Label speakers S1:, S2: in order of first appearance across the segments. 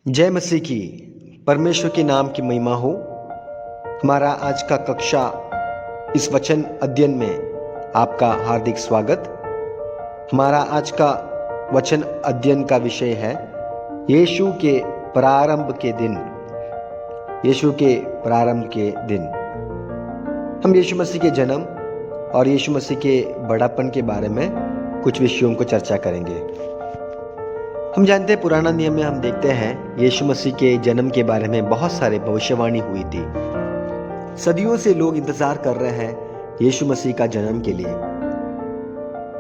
S1: जय मसीह की। परमेश्वर के नाम की महिमा हो। हमारा आज का कक्षा इस वचन अध्ययन में आपका हार्दिक स्वागत। हमारा आज का वचन अध्ययन का विषय है यीशु के प्रारंभ के दिन। यीशु के प्रारंभ के दिन हम यीशु मसीह के जन्म और यीशु मसीह के बड़ापन के बारे में कुछ विषयों को चर्चा करेंगे। हम जानते हैं पुराना नियम में हम देखते हैं यीशु मसीह के जन्म के बारे में बहुत सारे भविष्यवाणी हुई थी। सदियों से लोग इंतजार कर रहे हैं यीशु मसीह का जन्म के लिए।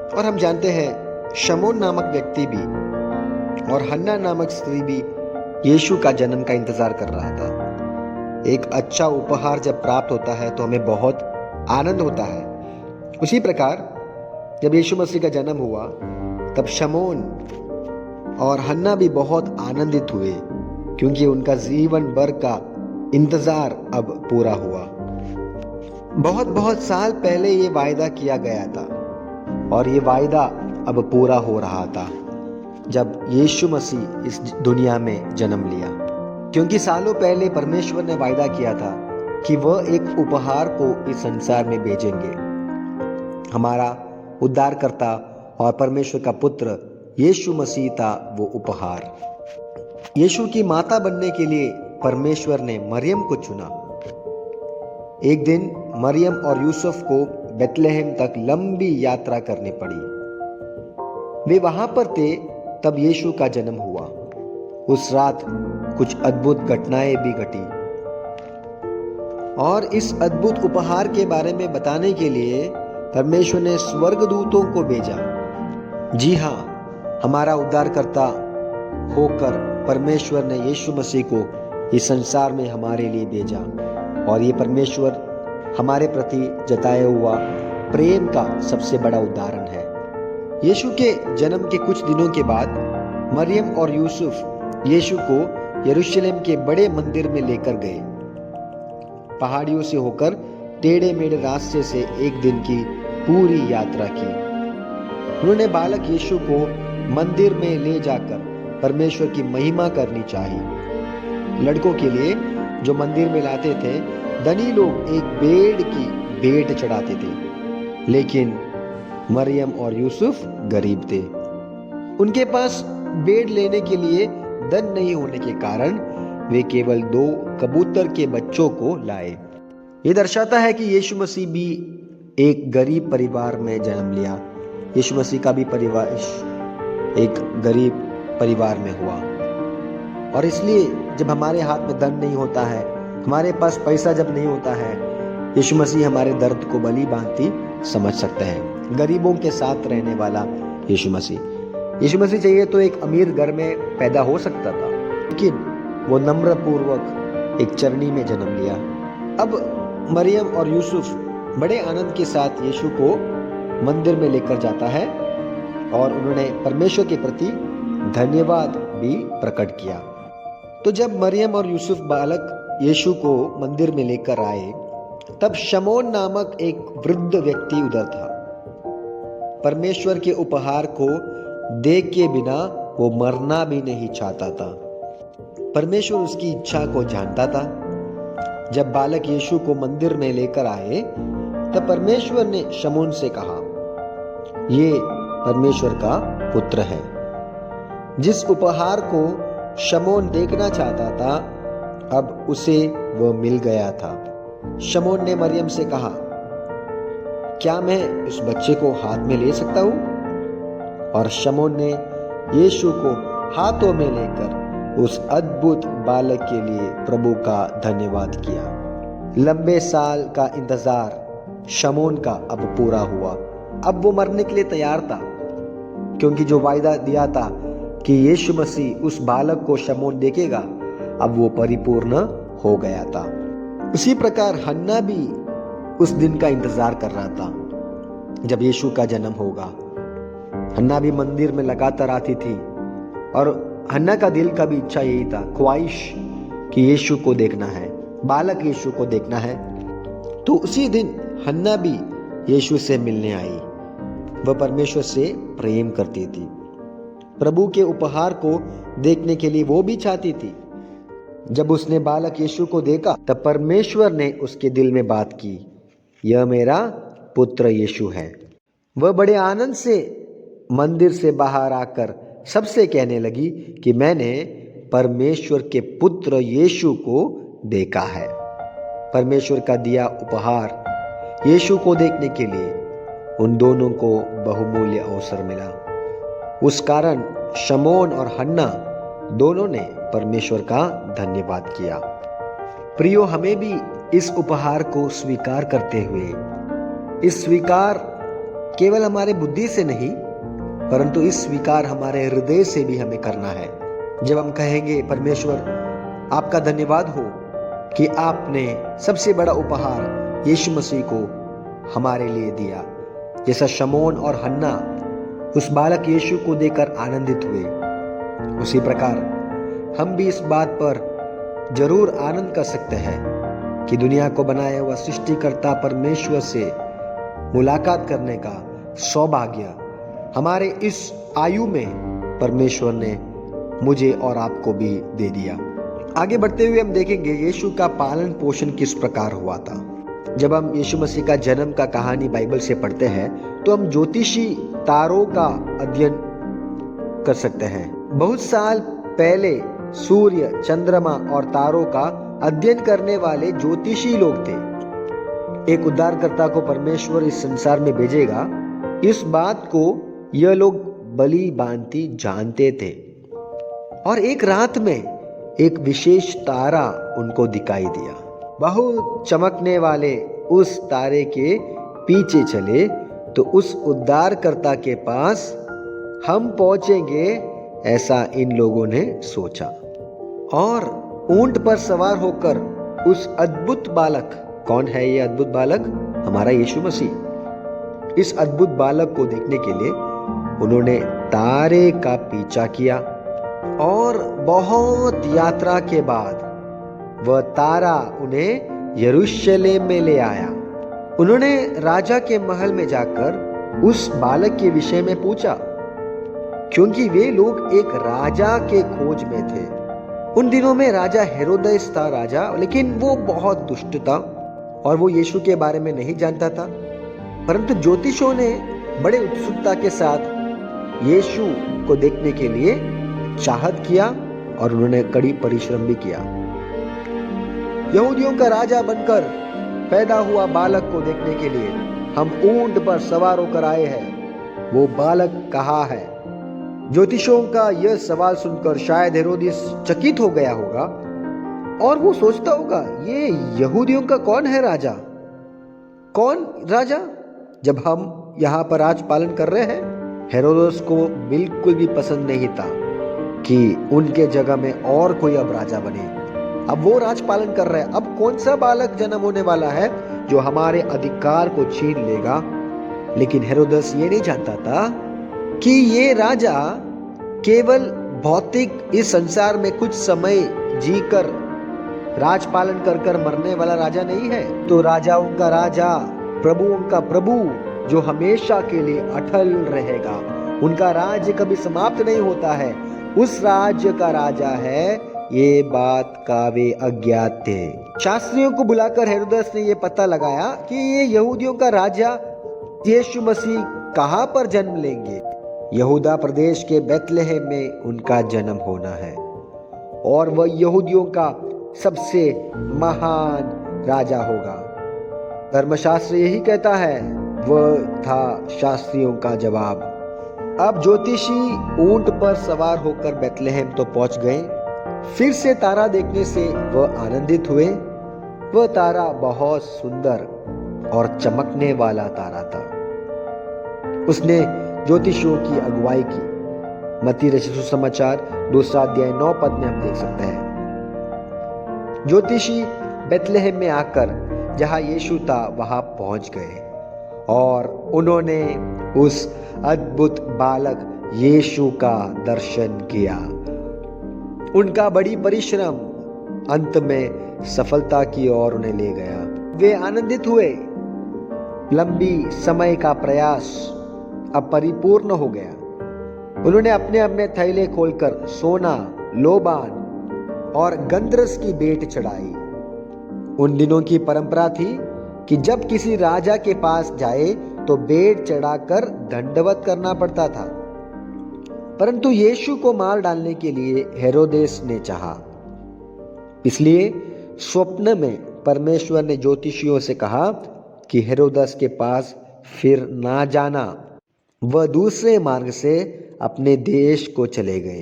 S1: और हम जानते हैं शमौन नामक व्यक्ति भी और हन्ना नामक स्त्री भी यीशु का जन्म का इंतजार कर रहा था। एक अच्छा उपहार जब प्राप्त होता है तो हमें बहुत आनंद होता है। उसी प्रकार जब यीशु मसीह का जन्म हुआ तब शमौन और हन्ना भी बहुत आनंदित हुए, क्योंकि उनका जीवन भर का इंतजार अब पूरा हुआ। बहुत बहुत साल पहले ये वायदा किया गया था और ये वायदा अब पूरा हो रहा था जब यीशु मसीह इस दुनिया में जन्म लिया। क्योंकि सालों पहले परमेश्वर ने वायदा किया था कि वह एक उपहार को इस संसार में भेजेंगे। हमारा उद्धारकर्ता और परमेश्वर का पुत्र यीशु मसीह था वो उपहार। यीशु की माता बनने के लिए परमेश्वर ने मरियम को चुना। एक दिन मरियम और यूसुफ को बेथलेहम तक लंबी यात्रा करनी पड़ी। वे वहां पर थे तब यीशु का जन्म हुआ। उस रात कुछ अद्भुत घटनाएं भी घटी और इस अद्भुत उपहार के बारे में बताने के लिए परमेश्वर ने स्वर्गदूतों को भेजा। जी हाँ, हमारा उद्धारकर्ता होकर परमेश्वर ने यीशु मसीह को इस संसार में हमारे लिए भेजा। और ये परमेश्वर हमारे प्रति जताया हुआ प्रेम का सबसे बड़ा उदाहरण है। यीशु के जन्म के कुछ दिनों के बाद मरियम और यूसुफ यीशु को यरूशलेम के बड़े मंदिर में लेकर गए। पहाड़ियों से होकर टेढ़े मेढ़े रास्ते से एक दिन की पूरी यात्रा की। उन्होंने बालक यीशु को मंदिर में ले जाकर परमेश्वर की महिमा करनी चाहिए। लड़कों के लिए जो मंदिर में लाते थे, धनी लोग एक भेड़ की भेंट चढ़ाते थे, लेकिन मरियम और यूसुफ गरीब थे। उनके पास भेंट लेने के लिए धन नहीं होने के कारण वे केवल 2 कबूतर के बच्चों को लाए। ये दर्शाता है कि यीशु मसीह भी एक गरीब परिवार में जन्म लिया। यीशु मसीह का भी परिवार एक गरीब परिवार में हुआ। और इसलिए जब हमारे हाथ में धन नहीं होता है, हमारे पास पैसा जब नहीं होता है, यीशु मसीह हमारे दर्द को भली भांति समझ सकते हैं। गरीबों के साथ रहने वाला यीशु मसीह चाहिए तो एक अमीर घर में पैदा हो सकता था, लेकिन वो नम्र पूर्वक एक चरनी में जन्म लिया। अब मरियम और यूसुफ बड़े आनंद के साथ यीशु को मंदिर में लेकर जाता है और उन्होंने परमेश्वर के प्रति धन्यवाद भी प्रकट किया। तो जब मरियम और यूसुफ बालक यीशु को मंदिर में लेकर आए, तब शमौन नामक एक वृद्ध व्यक्ति उधर था। परमेश्वर के उपहार को देख के बिना वो मरना भी नहीं चाहता था। परमेश्वर उसकी इच्छा को जानता था। जब बालक यीशु को मंदिर में लेकर आए, तब परमेश्वर ने शमौन से कहा, ये परमेश्वर का पुत्र है। जिस उपहार को शमौन देखना चाहता था, अब उसे वह मिल गया था। शमौन ने मरियम से कहा, क्या मैं इस बच्चे को हाथ में ले सकता हूं? और शमौन ने यीशु को हाथों में लेकर उस अद्भुत बालक के लिए प्रभु का धन्यवाद किया। लंबे साल का इंतजार शमौन का अब पूरा हुआ। अब वो मरने के लिए तैयार था, क्योंकि जो वायदा दिया था कि यीशु मसीह उस बालक को शमौन देखेगा, अब वो परिपूर्ण हो गया था। उसी प्रकार हन्ना भी उस दिन का इंतजार कर रहा था जब यीशु का जन्म होगा। हन्ना भी मंदिर में लगातार आती थी और हन्ना का दिल का भी इच्छा यही था, ख्वाहिश कि यीशु को देखना है, बालक यीशु को देखना है। तो उसी दिन हन्ना भी यीशु से मिलने आई। वह परमेश्वर से प्रेम करती थी। प्रभु के उपहार को देखने के लिए वो भी चाहती थी। जब उसने बालक यीशु को देखा तब परमेश्वर ने उसके दिल में बात की, यह मेरा पुत्र यीशु है। वह बड़े आनंद से मंदिर से बाहर आकर सबसे कहने लगी कि मैंने परमेश्वर के पुत्र यीशु को देखा है। परमेश्वर का दिया उपहार यीशु को देखने के लिए उन दोनों को बहुमूल्य अवसर मिला। उस कारण शमौन और हन्ना दोनों ने परमेश्वर का धन्यवाद किया। प्रियो, हमें भी इस उपहार को स्वीकार करते हुए, इस स्वीकार केवल हमारे बुद्धि से नहीं परंतु इस स्वीकार हमारे हृदय से भी हमें करना है। जब हम कहेंगे परमेश्वर आपका धन्यवाद हो कि आपने सबसे बड़ा उपहार यीशु मसीह को हमारे लिए दिया, जैसा शमौन और हन्ना उस बालक यीशु को देखकर आनंदित हुए, उसी प्रकार हम भी इस बात पर जरूर आनंद कर सकते हैं कि दुनिया को बनाया हुआ सृष्टिकर्ता परमेश्वर से मुलाकात करने का सौभाग्य हमारे इस आयु में परमेश्वर ने मुझे और आपको भी दे दिया। आगे बढ़ते हुए हम देखेंगे यीशु का पालन पोषण किस प्रकार हुआ था। जब हम यीशु मसीह का जन्म का कहानी बाइबल से पढ़ते हैं तो हम ज्योतिषी तारों का अध्ययन कर सकते हैं। बहुत साल पहले सूर्य, चंद्रमा और तारों का अध्ययन करने वाले ज्योतिषी लोग थे। एक उद्धारकर्ता को परमेश्वर इस संसार में भेजेगा, इस बात को यह लोग भली भांति जानते थे। और एक रात में एक विशेष तारा उनको दिखाई दिया। बहुत चमकने वाले उस तारे के पीछे चले तो उस उद्धारकर्ता के पास हम पहुंचेंगे, ऐसा इन लोगों ने सोचा। और ऊंट पर सवार होकर उस अद्भुत बालक, कौन है ये अद्भुत बालक? हमारा यीशु मसीह। इस अद्भुत बालक को देखने के लिए उन्होंने तारे का पीछा किया और बहुत यात्रा के बाद वह तारा उन्हें यरूशलेम में ले आया। उन्होंने राजा के महल में जाकर उस बालक के विषय में पूछा, क्योंकि वे लोग एक राजा के खोज में थे। उन दिनों में राजा हेरोदेस था राजा, लेकिन वो बहुत दुष्ट था और वो यीशु के बारे में नहीं जानता था। परंतु ज्योतिषों ने बड़े उत्सुकता के साथ यीशु को देखने के लिए चाहत किया और उन्होंने कड़ी परिश्रम भी किया। यहूदियों का राजा बनकर पैदा हुआ बालक को देखने के लिए हम ऊंट पर सवार होकर आए हैं। वो बालक कहाँ है? ज्योतिषों का यह सवाल सुनकर शायद हेरोदिस चकित हो गया होगा और वो सोचता होगा, ये यहूदियों का कौन है राजा? कौन राजा जब हम यहाँ पर राज पालन कर रहे हैं? हेरोदेस को बिल्कुल भी पसंद नहीं था कि उनके जगह में और कोई अब राजा बने। अब वो राज पालन कर रहे हैं, अब कौन सा बालक जन्म होने वाला है जो हमारे अधिकार को छीन लेगा? लेकिन हेरोदेस ये नहीं जानता था कि ये राजा केवल भौतिक इस संसार में कुछ समय जीकर राज पालन कर मरने वाला राजा नहीं है, तो राजाओं का राजा, प्रभुओं का प्रभु जो हमेशा के लिए अटल रहेगा। उनका राज्य कभी समाप्त नहीं होता है, उस राज्य का राजा है। ये बात का वे अज्ञात थे। शास्त्रियों को बुलाकर हेरोदेस ने यह पता लगाया कि ये यहूदियों का राजा यीशु मसीह कहां पर जन्म लेंगे। यहूदा प्रदेश के बेथलेहम में उनका जन्म होना है और वह यहूदियों का सबसे महान राजा होगा। धर्मशास्त्र यही कहता है। वह था शास्त्रियों का जवाब। अब ज्योतिषी ऊंट पर सवार होकर बेथलेहम तो पहुंच गए। फिर से तारा देखने से वह आनंदित हुए। वह तारा बहुत सुंदर और चमकने वाला तारा था। उसने ज्योतिषियों की अगुवाई की। मत्ती रचित सुसमाचार 2 अध्याय 9 पद में हम देख सकते हैं। ज्योतिषी बेथलेहम में आकर जहां यीशु था वहां पहुंच गए और उन्होंने उस अद्भुत बालक यीशु का दर्शन किया। उनका बड़ी परिश्रम अंत में सफलता की ओर उन्हें ले गया। वे आनंदित हुए। लंबी समय का प्रयास अब परिपूर्ण हो गया। उन्होंने अपने अपने थैले खोलकर सोना, लोबान और गंधरस की भेंट चढ़ाई। उन दिनों की परंपरा थी कि जब किसी राजा के पास जाए तो भेंट चढ़ाकर दंडवत करना पड़ता था। परंतु यीशु को मार डालने के लिए हेरोदेस ने चाहा। इसलिए स्वप्न में परमेश्वर ने ज्योतिषियों से कहा कि हेरोदेस के पास फिर ना जाना। वह दूसरे मार्ग से अपने देश को चले गए।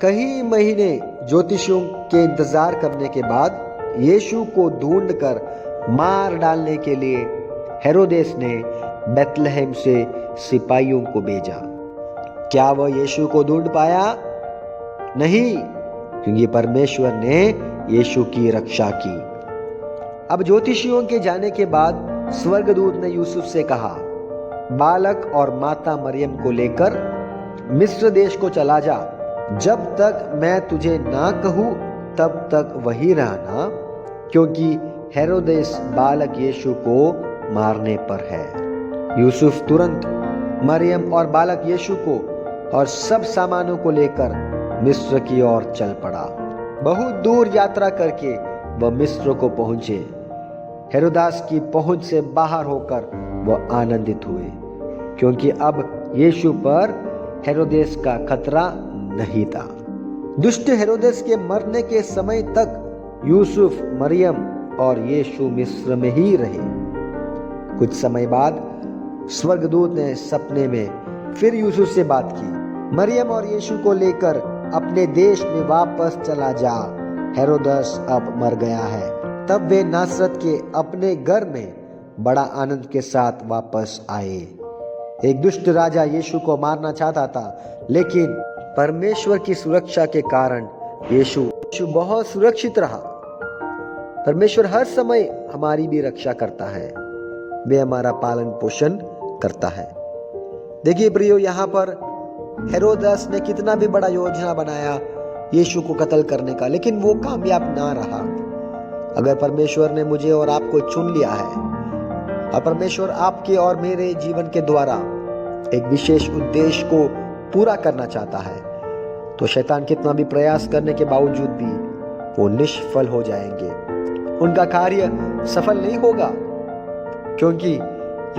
S1: कई महीने ज्योतिषियों के इंतजार करने के बाद यीशु को ढूंढकर मार डालने के लिए हेरोदेस ने बेथलेहम से सिपाहियों को भेजा। क्या वह यीशु को ढूंढ पाया? नहीं, क्योंकि परमेश्वर ने यीशु की रक्षा की। अब ज्योतिषियों के जाने के बाद स्वर्गदूत ने यूसुफ से कहा, बालक और माता मरियम को लेकर मिस्र देश को चला जा। जब तक मैं तुझे ना कहूं तब तक वहीं रहना, क्योंकि हेरोदेस बालक यीशु को मारने पर है। यूसुफ तुरंत मरियम और बालक यीशु को और सब सामानों को लेकर मिस्र की ओर चल पड़ा। बहुत दूर यात्रा करके वह मिस्र को पहुंचे। हेरोदास की पहुंच से बाहर होकर वह आनंदित हुए, क्योंकि अब यीशु पर हेरोदेस का खतरा नहीं था। दुष्ट हेरोदेस के मरने के समय तक यूसुफ, मरियम और यीशु मिस्र में ही रहे। कुछ समय बाद स्वर्गदूत ने सपने में फिर यूसुफ से बात की, मरियम और यीशु को लेकर अपने देश में वापस चला जा, हेरोदेस अब मर गया है। तब वे नासरत के अपने घर में बड़ा आनंद के साथ वापस आए। एक दुष्ट राजा यीशु को मारना चाहता था, लेकिन परमेश्वर की सुरक्षा के कारण यीशु बहुत सुरक्षित रहा। परमेश्वर हर समय हमारी भी रक्षा करता है, वे हमारा पालन पोषण करता है। देखिए प्रियो, यहाँ पर हेरोदेस ने कितना भी बड़ा योजना बनाया यीशु को कत्ल करने का, लेकिन वो कामयाब ना रहा। अगर परमेश्वर ने मुझे और आपको चुन लिया है और परमेश्वर आपके और मेरे जीवन के द्वारा एक विशेष उद्देश्य को पूरा करना चाहता है, तो शैतान कितना भी प्रयास करने के बावजूद भी वो निष्फल हो जाएंगे। उनका कार्य सफल नहीं होगा, क्योंकि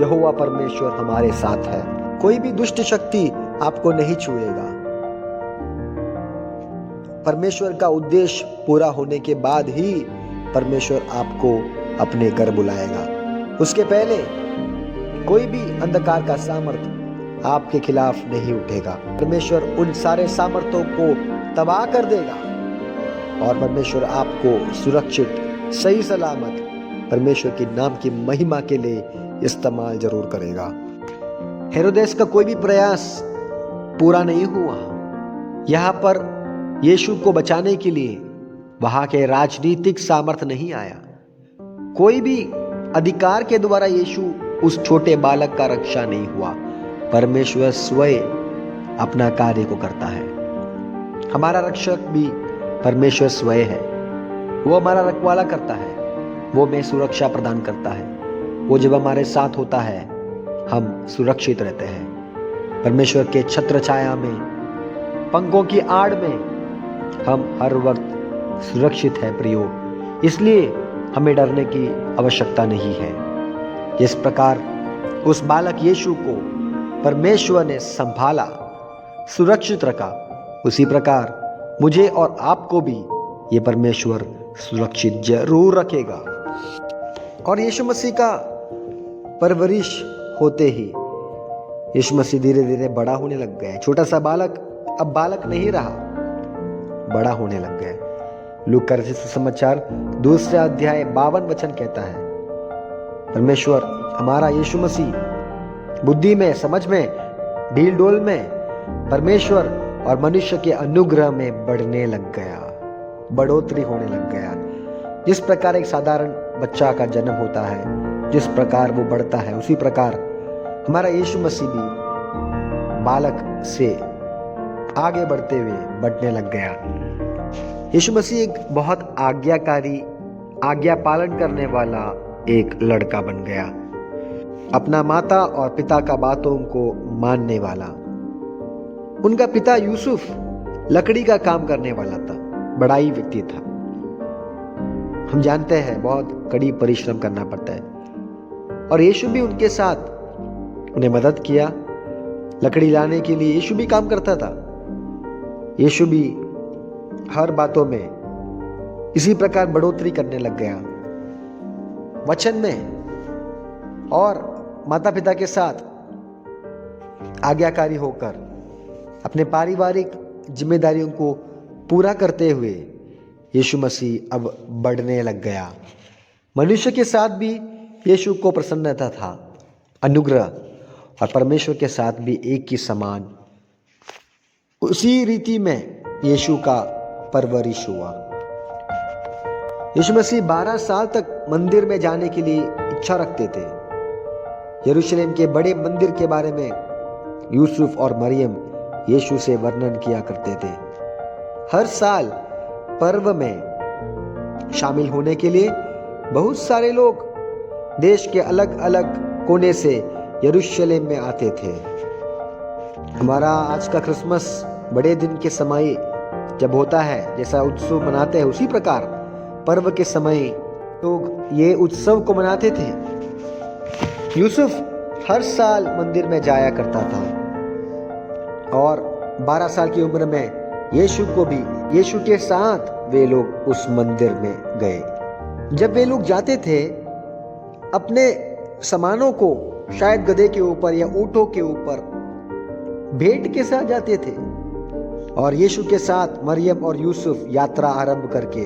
S1: यहोवा परमेश्वर हमारे साथ है। कोई भी दुष्ट शक्ति आपको नहीं छुएगा। परमेश्वर का उद्देश्य पूरा होने के बाद ही परमेश्वर आपको अपने घर बुलाएगा। उसके पहले कोई भी अंधकार का सामर्थ आपके खिलाफ नहीं उठेगा। परमेश्वर उन सारे सामर्थ्यों को तबाह कर देगा और परमेश्वर आपको सुरक्षित, सही सलामत परमेश्वर के नाम की महिमा के लिए इस्तेमाल जरूर करेगा। हेरोदेस का कोई भी प्रयास पूरा नहीं हुआ। यहाँ पर यीशु को बचाने के लिए वहां के राजनीतिक सामर्थ्य नहीं आया। कोई भी अधिकार के द्वारा यीशु उस छोटे बालक का रक्षा नहीं हुआ। परमेश्वर स्वयं अपना कार्य को करता है। हमारा रक्षक भी परमेश्वर स्वयं है। वो हमारा रखवाला करता है, वो हमें सुरक्षा प्रदान करता है। वो जब हमारे साथ होता है हम सुरक्षित रहते हैं। परमेश्वर के छत्र छाया में, पंखों की आड़ में हम हर वक्त सुरक्षित है प्रियो। इसलिए हमें डरने की आवश्यकता नहीं है। जिस प्रकार उस बालक यीशु को परमेश्वर ने संभाला, सुरक्षित रखा, उसी प्रकार मुझे और आपको भी ये परमेश्वर सुरक्षित जरूर रखेगा। और यीशु मसीह का परवरिश होते ही यीशु मसीह धीरे धीरे बड़ा होने लग गया। छोटा सा बालक अब बालक नहीं रहा, बड़ा होने लग गया। लूका का सुसमाचार 2 अध्याय 52 वचन कहता है, परमेश्वर हमारा यीशु मसीह बुद्धि में, समझ में, ढील डोल में परमेश्वर और मनुष्य के अनुग्रह में बढ़ने लग गया, बढ़ोतरी होने लग गया। जिस प्रकार एक साधारण बच्चा का जन्म होता है, जिस प्रकार वो बढ़ता है, उसी प्रकार हमारा यीशु मसीह भी बालक से आगे बढ़ते हुए बढ़ने लग गया। यीशु मसीह एक बहुत आज्ञाकारी, आज्ञा पालन करने वाला एक लड़का बन गया। अपना माता और पिता का बातों को मानने वाला। उनका पिता यूसुफ लकड़ी का काम करने वाला था, बड़ा ही व्यक्ति था। हम जानते हैं बहुत कड़ी परिश्रम करना पड़ता है, और यीशु भी उनके साथ उन्हें मदद किया लकड़ी लाने के लिए। यीशु भी काम करता था। यीशु भी हर बातों में इसी प्रकार बढ़ोतरी करने लग गया, वचन में और माता पिता के साथ आज्ञाकारी होकर अपने पारिवारिक जिम्मेदारियों को पूरा करते हुए यीशु मसीह अब बढ़ने लग गया। मनुष्य के साथ भी यीशु को प्रसन्नता था, अनुग्रह, और परमेश्वर के साथ भी एक ही समान। उसी रीति में यीशु का परवरिश हुआ। यीशु मसीह 12 साल तक मंदिर में जाने के लिए इच्छा रखते थे। यरूशलेम के बड़े मंदिर के बारे में यूसुफ और मरियम यीशु से वर्णन किया करते थे। हर साल पर्व में शामिल होने के लिए बहुत सारे लोग देश के अलग अलग कोने से यरूशलेम में आते थे। हमारा आज का क्रिसमस बड़े दिन के समय जब होता है, जैसा उत्सव मनाते हैं, उसी प्रकार पर्व के समय लोग ये उत्सव को मनाते थे। यूसुफ हर साल मंदिर में जाया करता था, और 12 साल की उम्र में यीशु के साथ वे लोग उस मंदिर में गए। जब वे लोग जाते थे, अपने सामानों को शायद गधे के ऊपर या ऊंटों के ऊपर भेंट के साथ जाते थे, और यीशु के साथ मरियम और यूसुफ यात्रा आरंभ करके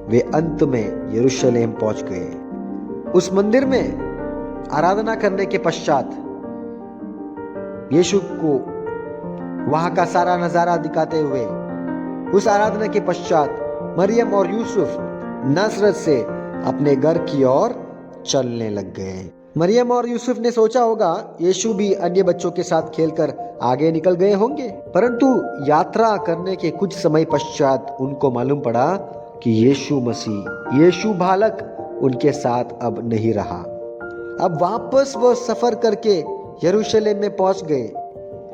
S1: वे अंत में यरूशलेम पहुंच गए। उस मंदिर में आराधना करने के पश्चात यीशु को वहां का सारा नजारा दिखाते हुए, उस आराधना के पश्चात मरियम और यूसुफ नासरत से अपने घर की ओर चलने लग गए। मरियम और यूसुफ ने सोचा होगा यीशु भी अन्य बच्चों के साथ खेलकर आगे निकल गए होंगे, परंतु यात्रा करने के कुछ समय पश्चात उनको मालूम पड़ा कि यीशु मसीह, यीशु बालक उनके साथ अब नहीं रहा। अब वापस वो सफर करके यरूशलेम में पहुंच गए।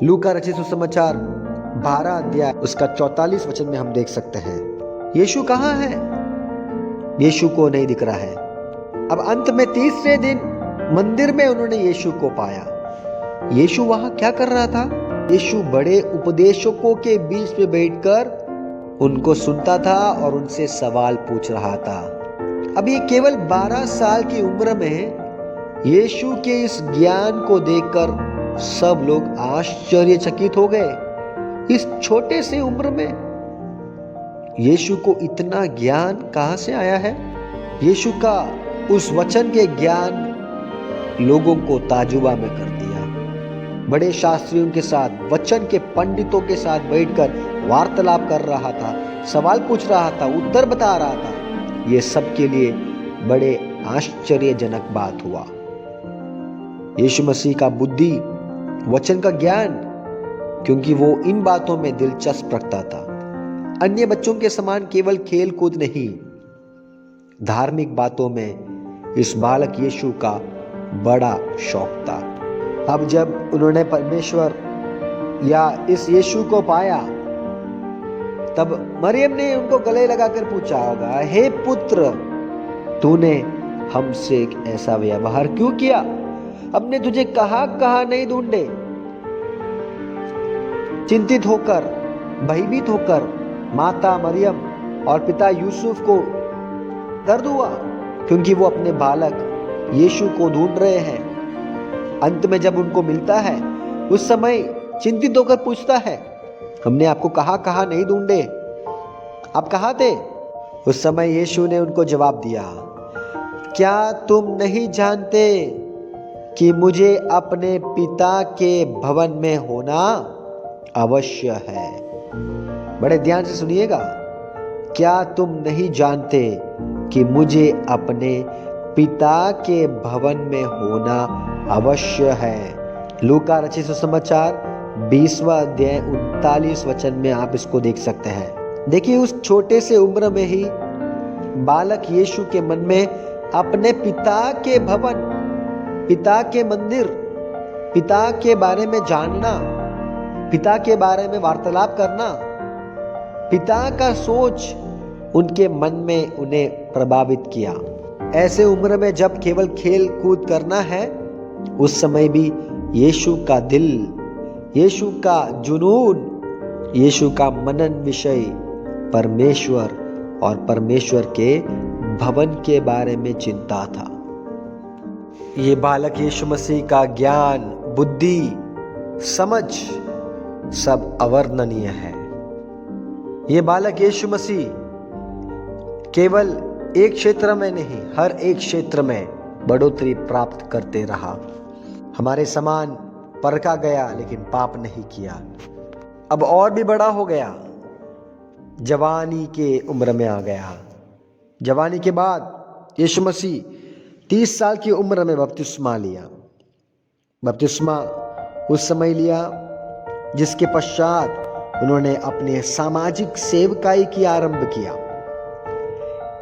S1: लूका रचित सुसमाचार 12 अध्याय उसका 44 वचन में हम देख सकते हैं। यीशु कहाँ है? यीशु को नहीं दिख रहा है। अब अंत में तीसरे दिन मंदिर में उन्होंने यीशु को पाया। यीशु वहां क्या कर रहा था? यीशु बड़े उपदेशकों के बीच में बैठकर उनको सुनता था और उनसे सवाल पूछ रहा था। अब ये केवल 12 साल की उम्र में यीशु के इस ज्ञान को देखकर सब लोग आश्चर्यचकित हो गए। इस छोटे से उम्र में यीशु को इतना ज्ञान कहां से आया है? यीशु का उस वचन के ज्ञान लोगों को ताजुबा में कर दिया। बड़े शास्त्रियों के साथ, वचन के पंडितों के साथ बैठकर वार्तालाप कर रहा था, सवाल पूछ रहा था, उत्तर बता रहा था। ये सबके लिए बड़े आश्चर्यजनक बात हुआ। यीशु मसीह का बुद्धि, वचन का ज्ञान, क्योंकि वो इन बातों में दिलचस्प रखता था। अन्य बच्चों के समान केवल खेल कूद नहीं, धार्मिक बातों में इस बालक यीशु का बड़ा शौक था। अब जब उन्होंने परमेश्वर या इस यीशु को पाया, तब मरियम ने उनको गले लगाकर पूछा होगा, हे पुत्र, तूने हमसे ऐसा व्यवहार क्यों किया? हमने तुझे कहां नहीं ढूंढे। चिंतित होकर, भयभीत होकर माता मरियम और पिता यूसुफ को दर्द हुआ, क्योंकि वो अपने बालक यीशु को ढूंढ रहे हैं। अंत में जब उनको मिलता है, उस समय चिंतित होकर पूछता है, हमने आपको कहां नहीं ढूंढे, आप कहां थे? उस समय यीशु ने उनको जवाब दिया, क्या तुम नहीं जानते कि मुझे अपने पिता के भवन में होना अवश्य है? बड़े ध्यान से सुनिएगा। क्या तुम नहीं जानते कि मुझे अपने पिता के भवन में होना अवश्य है? लूका रचित सुसमाचार 20वां अध्याय 39 वचन में आप इसको देख सकते हैं। देखिए, उस छोटे से उम्र में ही बालक यीशु के मन में अपने पिता के भवन, पिता के मंदिर, पिता के बारे में जानना, पिता के बारे में वार्तालाप करना, पिता का सोच उनके मन में उन्हें प्रभावित किया। ऐसे उम्र में जब केवल खेल कूद करना है, उस समय भी यीशु का दिल, यीशु का जुनून, यीशु का मनन विषय परमेश्वर और परमेश्वर के भवन के बारे में चिंता था। ये बालक यीशु मसीह का ज्ञान, बुद्धि, समझ सब अवर्णनीय है। ये बालक यीशु मसीह केवल एक क्षेत्र में नहीं, हर एक क्षेत्र में बढ़ोतरी प्राप्त करते रहा। हमारे समान परखा गया लेकिन पाप नहीं किया। अब और भी बड़ा हो गया, जवानी के उम्र में आ गया। जवानी के बाद यीशु मसीह 30 साल की उम्र में बपतिस्मा लिया। बपतिस्मा उस समय लिया जिसके पश्चात उन्होंने अपने सामाजिक सेवकाई की आरंभ किया।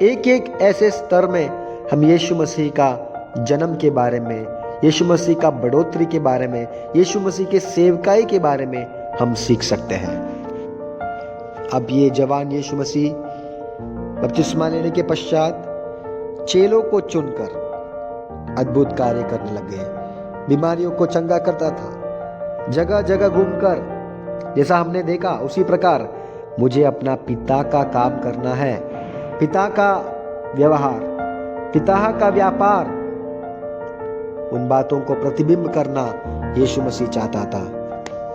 S1: एक एक ऐसे स्तर में हम यीशु मसीह का जन्म के बारे में, यीशु मसीह का बढ़ोतरी के बारे में, यीशु मसीह के सेवकाई के बारे में हम सीख सकते हैं। अब ये जवान यीशु मसीह बपतिस्मा लेने के पश्चात चेलों को चुनकर अद्भुत कार्य करने लगे। बीमारियों को चंगा करता था, जगह जगह घूमकर। जैसा हमने देखा उसी प्रकार मुझे अपना पिता का काम करना है, पिता का व्यवहार, पिता का व्यापार, उन बातों को प्रतिबिंब करना यीशु मसीह चाहता था।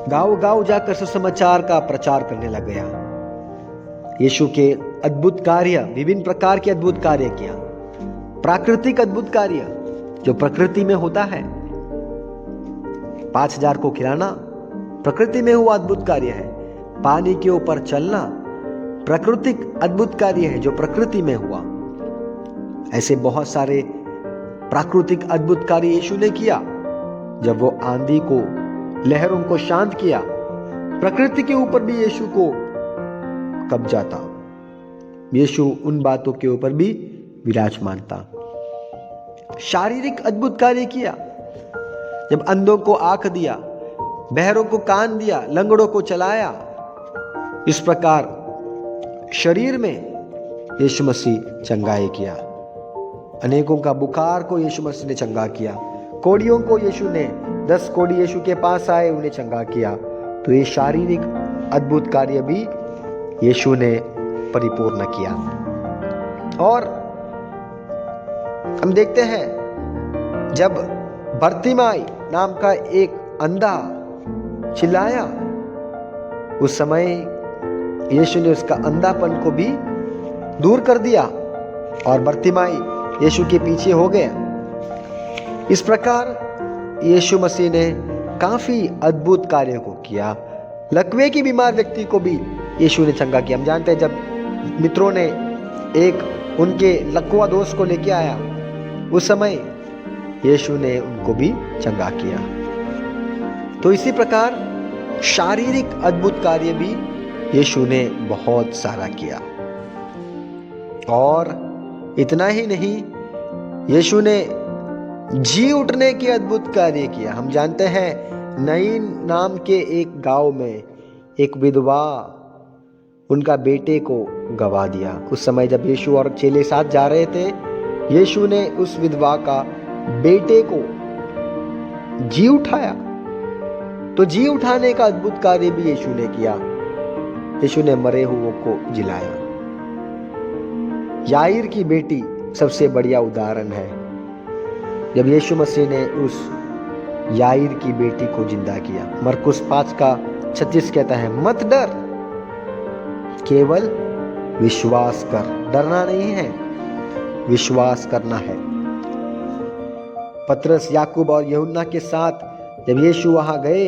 S1: गांव गांव जाकर सुसमाचार का प्रचार करने लग गया। यीशु के अद्भुत कार्य, विभिन्न प्रकार के अद्भुत कार्य किया। प्राकृतिक अद्भुत कार्य जो प्रकृति में होता है, 5000 को खिलाना प्रकृति में हुआ अद्भुत कार्य है। पानी के ऊपर चलना प्राकृतिक अद्भुत कार्य है जो प्रकृति में हुआ। ऐसे बहुत सारे प्राकृतिक अद्भुत कार्य यीशु ने किया। जब वो आंधी को, लहरों को शांत किया, प्रकृति के ऊपर भी यीशु को कब्जा था। यीशु उन बातों के ऊपर भी विराजमान था। शारीरिक अद्भुत कार्य किया, जब अंधों को आंख दिया, बहरों को कान दिया, लंगड़ों को चलाया। इस प्रकार शरीर में यीशु मसीह चंगाई किया। अनेकों का बुखार को यीशु मसीह ने चंगा किया। कोढ़ियों को यीशु ने, 10 कोढ़ी यीशु के पास आए, उन्हें चंगा किया। तो ये शारीरिक अद्भुत कार्य भी यीशु ने परिपूर्ण किया। और हम देखते हैं जब बर्तिमाई नाम का एक अंधा चिल्लाया, उस समय यीशु ने उसका अंधापन को भी दूर कर दिया और बर्तिमाई यीशु के पीछे हो गया। इस प्रकार यीशु मसीह ने काफी अद्भुत कार्यों को किया। लकवे की बीमार व्यक्ति को भी यीशु ने चंगा किया। हम जानते हैं जब मित्रों ने एक उनके लकवा दोस्त को लेके आया, उस समय यीशु ने उनको भी चंगा किया। तो इसी प्रकार शारीरिक अद्भुत कार्य भी यीशु ने बहुत सारा किया। और इतना ही नहीं, यीशु ने जी उठने के अद्भुत कार्य किया। हम जानते हैं नईन नाम के एक गांव में एक विधवा उनका बेटे को गवा दिया। उस समय जब यीशु और चेले साथ जा रहे थे, यीशु ने उस विधवा का बेटे को जी उठाया। तो जी उठाने का अद्भुत कार्य भी यीशु ने किया। यीशु ने मरे हुओं को जिलाया। याईर की बेटी सबसे बढ़िया उदाहरण है। जब यीशु मसीह ने उस याईर की बेटी को जिंदा किया। मरकुस 5:36 कहता है, मत डर, केवल विश्वास कर। डरना नहीं है, विश्वास करना है। पतरस, याकूब और यूहन्ना के साथ जब यीशु वहां गए,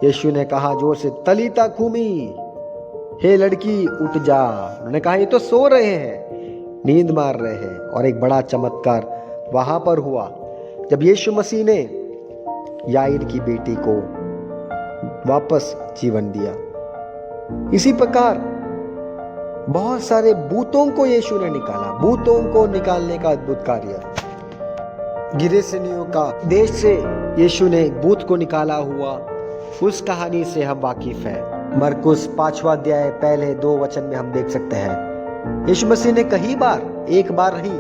S1: यीशु ने कहा जोर से, तलीता कूमी, हे लड़की उठ जा। उन्होंने कहा ये तो सो रहे हैं, नींद मार रहे हैं। और एक बड़ा चमत्कार वहां पर हुआ जब यीशु मसीह ने याईर की बेटी को वापस जीवन दिया। इसी प्रकार बहुत सारे भूतों को यीशु ने निकाला। भूतों को निकालने का अद्भुत कार्य। गिरेसेनियों का देश से यीशु ने भूत को निकाला हुआ। उस कहानी से हम वाकिफ हैं। मरकुस 5वां अध्याय पहले 2 वचन में हम देख सकते हैं यीशु मसीह ने कई बार, एक बार नहीं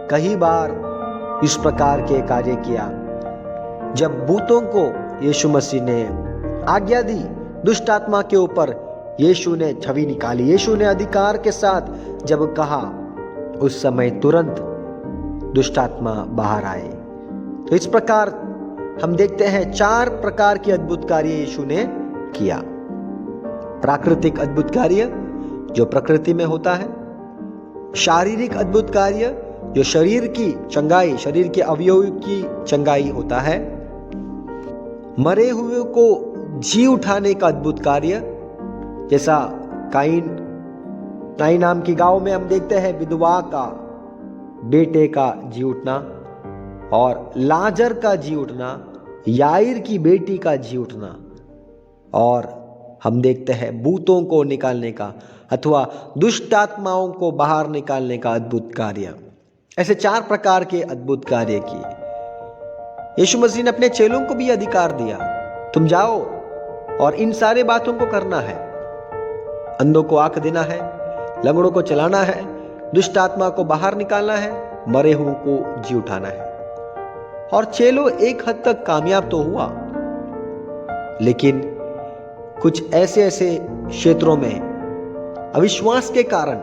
S1: कई बार इस प्रकार के कार्य किया। जब भूतों को यीशु मसीह ने आज्ञा दी, दुष्ट आत्मा के ऊपर यीशु ने छवि निकाली, यीशु ने अधिकार के साथ जब कहा, उस समय तुरंत दुष्ट आत्मा बाहर आए। तो इस प्रकार हम देखते हैं 4 प्रकार के अद्भुत कार्य यीशु ने किया। प्राकृतिक अद्भुत कार्य जो प्रकृति में होता है, शारीरिक अद्भुत कार्य जो शरीर की चंगाई, शरीर के अवयव की चंगाई होता है, मरे हुए को जी उठाने का अद्भुत कार्य, जैसा काइन नाम की गांव में हम देखते हैं विधवा का बेटे का जी उठना, और लाजर का जी उठना, याईर की बेटी का जी उठना, और हम देखते हैं भूतों को निकालने का अथवा दुष्ट आत्माओं को बाहर निकालने का अद्भुत कार्य। ऐसे 4 प्रकार के अद्भुत कार्य किए। यीशु मसीह ने अपने चेलों को भी अधिकार दिया, तुम जाओ और इन सारे बातों को करना है। अंधों को आंख देना है, लंगड़ों को चलाना है, दुष्ट आत्मा को बाहर निकालना है, मरे हुओं को जी उठाना है। और चेलों एक हद तक कामयाब तो हुआ, लेकिन कुछ ऐसे क्षेत्रों में अविश्वास के कारण,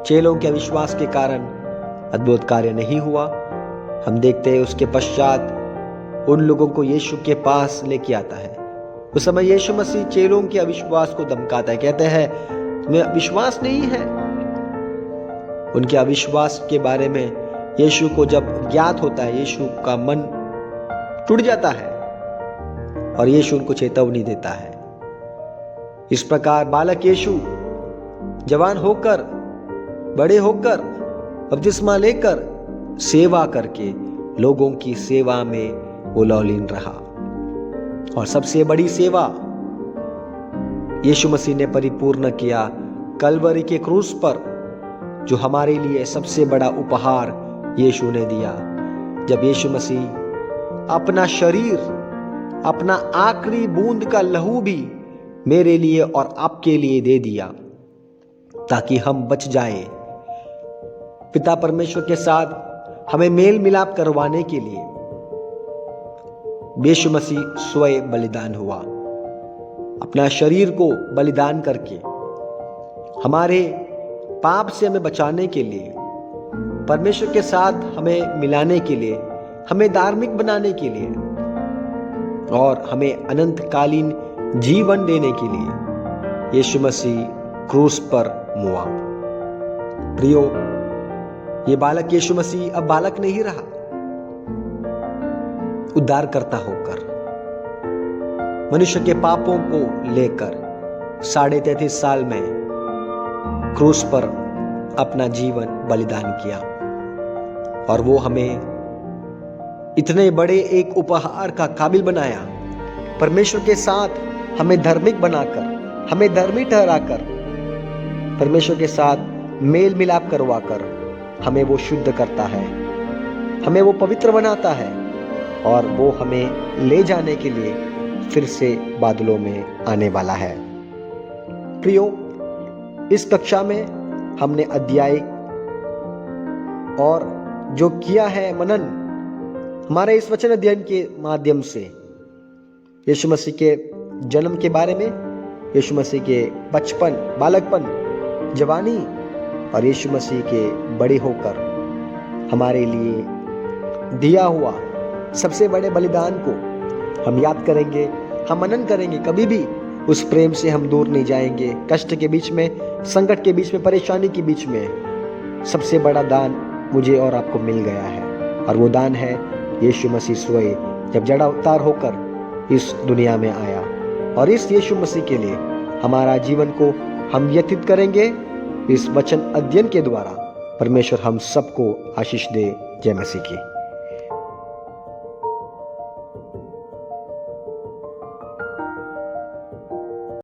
S1: चेलों के अविश्वास के कारण अद्भुत कार्य नहीं हुआ। हम देखते हैं उसके पश्चात उन लोगों को यीशु के पास लेके आता है। उस समय यीशु मसीह चेलों के अविश्वास को धमकाता है, कहते हैं तुम्हें विश्वास नहीं है। उनके अविश्वास के बारे में यीशु को जब ज्ञात होता है, यीशु का मन टूट जाता है और यीशु उनको चेतावनी देता है। इस प्रकार बालक यीशु जवान होकर, बड़े होकर, बपतिस्मा लेकर, सेवा करके लोगों की सेवा में वो लौलीन रहा। और सबसे बड़ी सेवा यीशु मसीह ने परिपूर्ण किया कलवरी के क्रूस पर, जो हमारे लिए सबसे बड़ा उपहार यीशु ने दिया। जब यीशु मसीह अपना शरीर, अपना आखिरी बूंद का लहू भी मेरे लिए और आपके लिए दे दिया, ताकि हम बच जाए। पिता परमेश्वर के साथ हमें मेल मिलाप करवाने के लिए यीशु मसीह स्वयं बलिदान हुआ। अपना शरीर को बलिदान करके हमारे पाप से हमें बचाने के लिए, परमेश्वर के साथ हमें मिलाने के लिए, हमें धार्मिक बनाने के लिए और हमें अनंतकालीन जीवन देने के लिए यीशु मसीह क्रूस पर मुआ। प्रियो, ये बालक यीशु मसीह अब बालक नहीं रहा, उद्धारकर्ता होकर मनुष्य के पापों को लेकर 33.5 साल में क्रूस पर अपना जीवन बलिदान किया। और वो हमें इतने बड़े एक उपहार का काबिल बनाया, परमेश्वर के साथ हमें धार्मिक बनाकर, हमें धर्मी ठहराकर, परमेश्वर के साथ मेल मिलाप करवाकर हमें वो शुद्ध करता है, हमें वो पवित्र बनाता है और वो हमें ले जाने के लिए फिर से बादलों में आने वाला है। प्रियो, इस कक्षा में हमने अध्याय और जो किया है मनन, हमारे इस वचन अध्ययन के माध्यम से यीशु मसीह के जन्म के बारे में, यीशु मसीह के बचपन, बालकपन, जवानी और यीशु मसीह के बड़े होकर हमारे लिए दिया हुआ सबसे बड़े बलिदान को हम याद करेंगे, हम मनन करेंगे। कभी भी उस प्रेम से हम दूर नहीं जाएंगे। कष्ट के बीच में, संकट के बीच में, परेशानी के बीच में सबसे बड़ा दान मुझे और आपको मिल गया है, और वो दान है यीशु मसीह स्वयं जब जड़ा अवतार होकर इस दुनिया में आया। और इस यीशु मसीह के लिए हमारा जीवन को हम व्यतीत करेंगे। इस वचन अध्ययन के द्वारा परमेश्वर हम सबको आशीष दे। जय मसीह की।